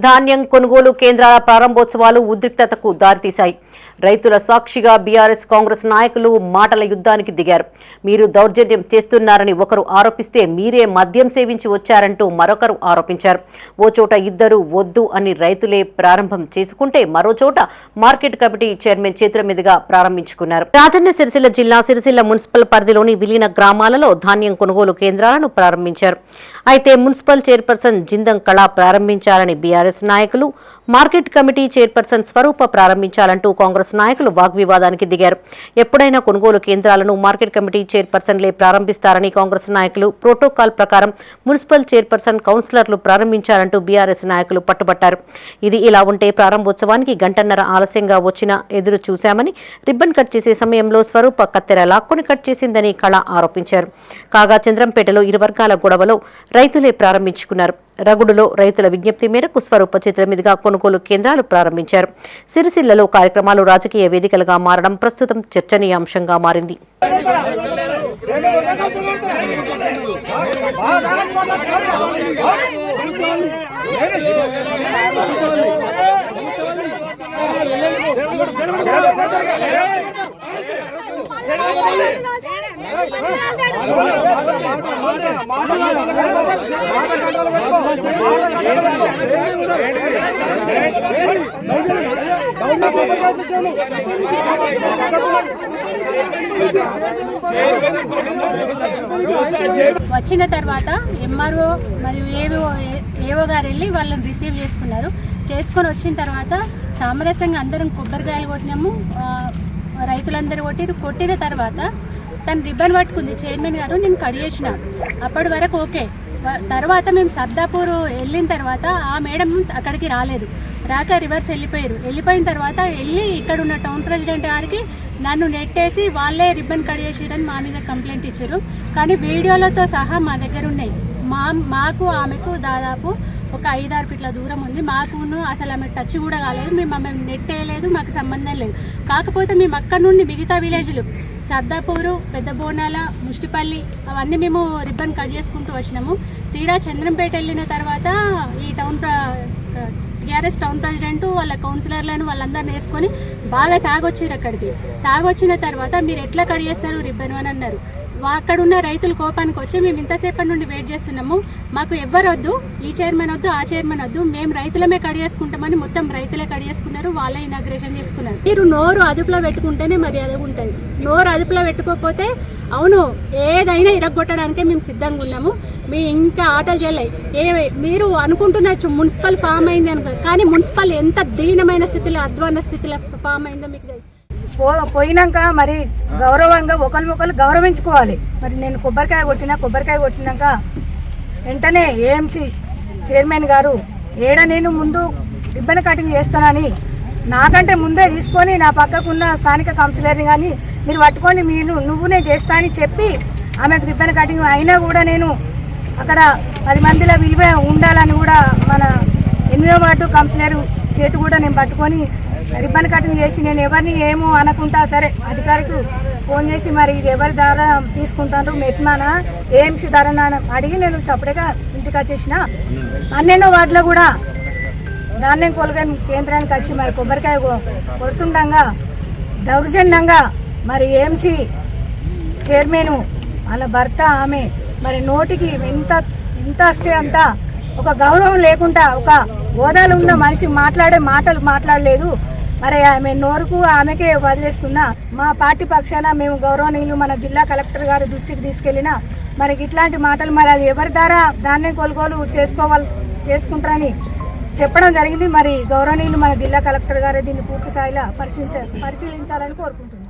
ధాన్యం కొనుగోలు కేంద్రాల ప్రారంభోత్సవాలు ఉద్రిక్తతకు దారితీశాయి. రైతుల సాక్షిగా బీఆర్ఎస్ కాంగ్రెస్ నాయకులు మాటల యుద్ధానికి దిగారు. మీరు దౌర్జన్యం చేస్తున్నారని ఒకరు ఆరోపిస్తే మీరే మద్యం సేవించి వచ్చారంటూ మరొకరు ఆరోపించారు. ఓ చోట ఇద్దరు వద్దు అని రైతులే ప్రారంభం చేసుకుంటే మరో చోట మార్కెట్ కమిటీ చైర్మన్ చేతుల మీదుగా ప్రారంభించుకున్నారు. రాజన్న సిరిసిల్ల జిల్లా సిరిసిల్ల మున్సిపల్ పరిధిలోని విలీన గ్రామాలలో ధాన్యం కొనుగోలు కేంద్రాలను ప్రారంభించారు. అయితే మున్సిపల్ చైర్పర్సన్ జిందం కళ ప్రారంభించాలని బీఆర్ఎస్ నాయకులు, మార్కెట్ కమిటీ చైర్పర్సన్ స్వరూప ప్రారంభించాలంటూ కాంగ్రెస్ నాయకులు వాగ్వివాదానికి దిగారు. ఎప్పుడైనా కొనుగోలు కేంద్రాలను మార్కెట్ కమిటీ చైర్పర్సన్లే ప్రారంభిస్తారని కాంగ్రెస్ నాయకులు, ప్రోటోకాల్ ప్రకారం మున్సిపల్ చైర్పర్సన్, కౌన్సిలర్లు ప్రారంభించాలంటూ బీఆర్ఎస్ నాయకులు పట్టుబట్టారు. ఇది ఇలా ఉంటే ప్రారంభోత్సవానికి గంటన్నర ఆలస్యంగా వచ్చినా ఎదురు చూశామని, రిబ్బన్ కట్ చేసే సమయంలో స్వరూప కత్తెర లాక్కొని కట్ చేసిందని కళ ఆరోపించారు. కాగా చంద్రంపేటలో ఇరు వర్గాల గొడవలో రైతులే ప్రారంభించుకున్నారు. రగుడులో రైతుల విజ్ఞప్తి మేరకు స్వరూప చేతుల మీదుగా కొనుగోలు కేంద్రాలు ప్రారంభించారు. సిరిసిల్లలో కార్యక్రమాలు రాజకీయ వేదికలుగా మారడం ప్రస్తుతం చర్చనీయాంశంగా మారింది. వచ్చిన తర్వాత ఎంఆర్ఓ మరియు ఏవో గారు వెళ్ళి వాళ్ళని రిసీవ్ చేసుకొని వచ్చిన తర్వాత సామరస్యంగా అందరం కొబ్బరికాయలు కొట్టినాము. రైతులందరూ కొట్టిన తర్వాత తను రిబ్బన్ పట్టుకుంది చైర్మన్ గారు, నేను కట్ చేసిన. అప్పటి వరకు ఓకే. తర్వాత మేము సర్దాపూర్ వెళ్ళిన తర్వాత ఆ మేడం అక్కడికి రాలేదు, రాక రివర్స్ వెళ్ళిపోయిన తర్వాత ఇక్కడ ఉన్న టౌన్ ప్రెసిడెంట్ గారికి నన్ను నెట్టేసి వాళ్ళే రిబ్బన్ కట్ చేసిరని మా మీద కంప్లైంట్ ఇచ్చారు. కానీ వీడియోలతో సహా మా దగ్గర ఉన్నాయి. మాకు ఆమెకు దాదాపు ఒక 5-6 ఫీట్ల దూరం ఉంది. మాకును అసలు ఆమె టచ్ కూడా కాలేదు. మేము ఆమె నెట్టేయలేదు, మాకు సంబంధం లేదు. కాకపోతే మేము అక్కడ నుండి మిగతా విలేజ్లు సర్దాపూరు, పెద్ద బోనాల, ముష్టిపల్లి అవన్నీ మేము రిబ్బన్ కట్ చేసుకుంటూ వచ్చినాము. తీరా చంద్రంపేట వెళ్ళిన తర్వాత ఈ టీఆర్ఎస్ టౌన్ ప్రెసిడెంట్ వాళ్ళ కౌన్సిలర్లను వాళ్ళందరిని వేసుకొని బాగా తాగొచ్చారు. తాగొచ్చిన తర్వాత మీరు ఎట్లా కట్ చేస్తారు రిబ్బన్ అని అన్నారు. అక్కడున్న రైతులు కోపానికి వచ్చి మేము ఇంతసేపటి నుండి వెయిట్ చేస్తున్నాము, మాకు ఎవ్వరు వద్దు, ఈ చైర్మన్ వద్దు, ఆ చైర్మన్ వద్దు, మేము రైతులమే కట్ చేసుకుంటామని మొత్తం రైతులే కట్ చేసుకున్నారు. వాళ్ళే ఇనాగ్రేషన్ చేసుకున్నారు. మీరు నోరు అదుపులో పెట్టుకుంటేనే మర్యాద ఉంటుంది. నోరు అదుపులో పెట్టుకోకపోతే అవును ఏదైనా ఇరగొట్టడానికే మేము సిద్ధంగా ఉన్నాము. మీ ఇంకా ఆటలు చేయలే. మీరు అనుకుంటున్నారు మున్సిపల్ ఫామ్ అయింది అనుకో, కానీ మున్సిపల్ ఎంత దీనమైన స్థితిలో, అధ్వాన స్థితిలో ఫామ్ అయిందో మీకు తెలుసు. పోయినాక మరి గౌరవంగా ఒకరినొకరు గౌరవించుకోవాలి. మరి నేను కొబ్బరికాయ కొట్టినాక వెంటనే ఏఎంసీ చైర్మన్ గారు నేను ముందు రిబ్బన్ కటింగ్ చేస్తానని నాకంటే ముందే తీసుకొని నా పక్కకున్న స్థానిక కౌన్సిలర్ని కానీ మీరు పట్టుకొని నువ్వునే చేస్తా అని చెప్పి ఆమెకు రిబ్బన్ కటింగ్ అయినా కూడా నేను అక్కడ 10 మందిలో విలువ ఉండాలని కూడా మన 8వ వార్డు కౌన్సిలర్ చేతి కూడా నేను పట్టుకొని రిబ్బన్ కటింగ్ చేసి నేను ఎవరిని ఏమో అనకుండా సరే అధికారికి ఫోన్ చేసి మరి ఇది ఎవరి ద్వారా తీసుకుంటారు, మెట్మానా ఏఎంసీ ధరనా అడిగి నేను చప్పుడుగా ఇంటికి వచ్చేసిన. 12వ వార్డులో కూడా ధాన్యం కొనుగోలు కేంద్రానికి వచ్చి మరి కొబ్బరికాయ కొడుతుండగా దౌర్జన్యంగా మరి ఏఎంసీ చైర్మన్ వాళ్ళ భర్త ఆమె మరి నోటికి ఎంత వస్తే అంత ఒక గౌరవం లేకుండా ఒక హోదాలో ఉన్న మనిషి మాట్లాడే మాటలు మాట్లాడలేదు. మరి ఆమె నోరుకు ఆమెకే వదిలేస్తున్నా. మా పార్టీ పక్షాన మేము గౌరవనీయులు మన జిల్లా కలెక్టర్ గారి దృష్టికి తీసుకెళ్లినా మరి ఇట్లాంటి మాటలు మరి అది ఎవరి ద్వారా ధాన్యం కొనుగోలు చేసుకుంటారని చెప్పడం జరిగింది. మరి గౌరవనీయులు మన జిల్లా కలెక్టర్ గారు దీన్ని పూర్తి స్థాయిలో పరిశీలించాలని కోరుకుంటున్నాం.